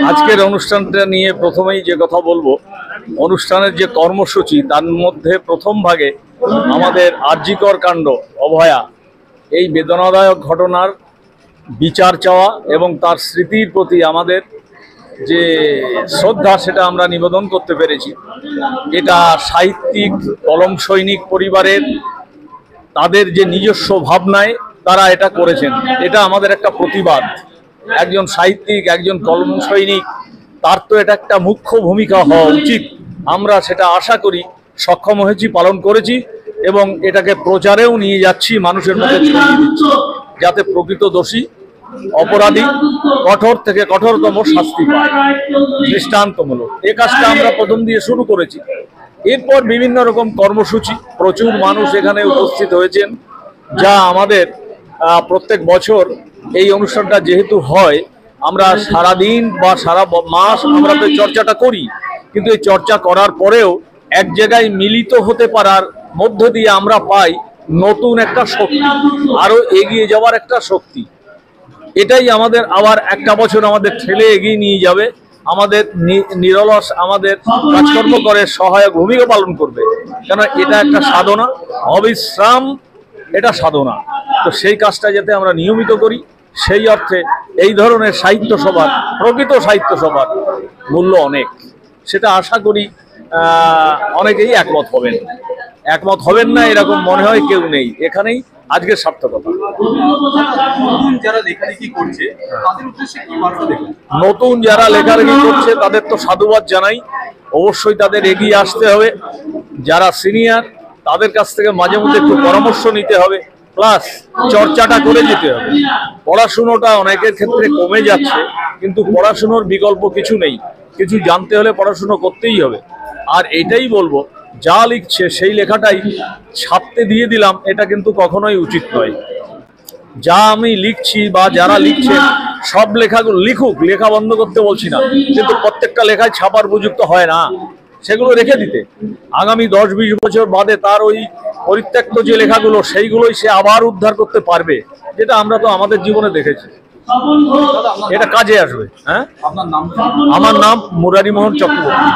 আজকের অনুষ্ঠানটা নিয়ে প্রথমেই যে কথা বলবো, অনুষ্ঠানের যে কর্মসূচি তার মধ্যে প্রথম ভাগে আমাদের আরজিকর কাণ্ড অভয়া এই বেদনাদায়ক ঘটনার বিচার চাওয়া এবং তার স্মৃতির প্রতি আমাদের যে শ্রদ্ধা সেটা আমরা নিবেদন করতে পেরেছি। এটা সাহিত্যিক কলম সৈনিক পরিবারের তাদের যে নিজস্ব ভাবনায় তারা এটা করেছেন, এটা আমাদের একটা প্রতিবাদ। একজন সাহিত্যিক, একজন কলম সৈনিক, তার তো এটা একটা মুখ্য ভূমিকা হওয়া উচিত। আমরা সেটা আশা করি সক্ষম হয়েছি, পালন করেছি এবং এটাকে প্রচারেও নিয়ে যাচ্ছি, মানুষের মধ্যে ছড়িয়ে দিচ্ছি, যাতে প্রকৃত দোষী অপরাধী কঠোর থেকে কঠোরতম শাস্তি পায়, দৃষ্টান্তমূলক। এই কাজটা আমরা প্রথম দিয়ে শুরু করেছি। এরপর বিভিন্ন রকম কর্মসূচি, প্রচুর মানুষ এখানে উপস্থিত হয়েছেন, যা আমাদের প্রত্যেক বছর এই অনুষ্ঠানটা যেহেতু হয়, আমরা সারাদিন বা সারা মাস আমরা তো চর্চাটা করি, কিন্তু এই চর্চা করার পরেও এক জায়গায় মিলিত হতে পারার মধ্য দিয়ে আমরা পাই নতুন একটা শক্তি, আরো এগিয়ে যাওয়ার একটা শক্তি। এটাই আমাদের আবার একটা বছর আমাদের ঠেলে এগিয়ে নিয়ে যাবে, আমাদের নিরলস আমাদের কাজকর্ম করে সহায়ক ভূমিকা পালন করবে। কেন এটা একটা সাধনা, অবিশ্রাম এটা সাধনা। তো সেই কাজটা যাতে আমরা নিয়মিত করি, সেই অর্থে এই ধরনের সাহিত্য সভার, প্রকৃত সাহিত্য সভার মূল্য অনেক। সেটা আশা করি অনেকেই একমত হবেন না এরকম মনে হয় কেউ নেই। এখানেই আজকের সার্থকতা। নতুন যারা লেখালেখি করছে তাদের তো সাধুবাদ জানাই, অবশ্যই তাদের এগিয়ে আসতে হবে। যারা সিনিয়র তাদের কাছ থেকে মাঝে মধ্যে একটু পরামর্শ নিতে হবে, প্লাস চর্চাটা করে যেতে হবে। পড়াশুনোটা অনেকের ক্ষেত্রে কমে যাচ্ছে, কিন্তু পড়াশুনোর বিকল্প কিছু নেই, কিছু জানতে হলে পড়াশুনো করতেই হবে। আর এটাই বলবো, যা লিখছে সেই লেখাটাই ছাপতে দিয়ে দিলাম, এটা কিন্তু কখনোই উচিত নয়। যা আমি লিখছি বা যারা লিখছেন সব লেখাগুলো লিখুক, লেখা বন্ধ করতে বলছি না, কিন্তু প্রত্যেকটা লেখায় ছাপার উপযুক্ত হয় না, সেগুলো রেখে দিতে। আগামী 10-20 বছর বাদে তার ওই পরিত্যক্ত যে লেখাগুলো সেইগুলোই সে আবার উদ্ধার করতে পারবে, যেটা আমরা তো আমাদের জীবনে দেখেছি। এটা কাজে আসবে। হ্যাঁ, আমার নাম মুরারি মোহন চক্রবর্তী।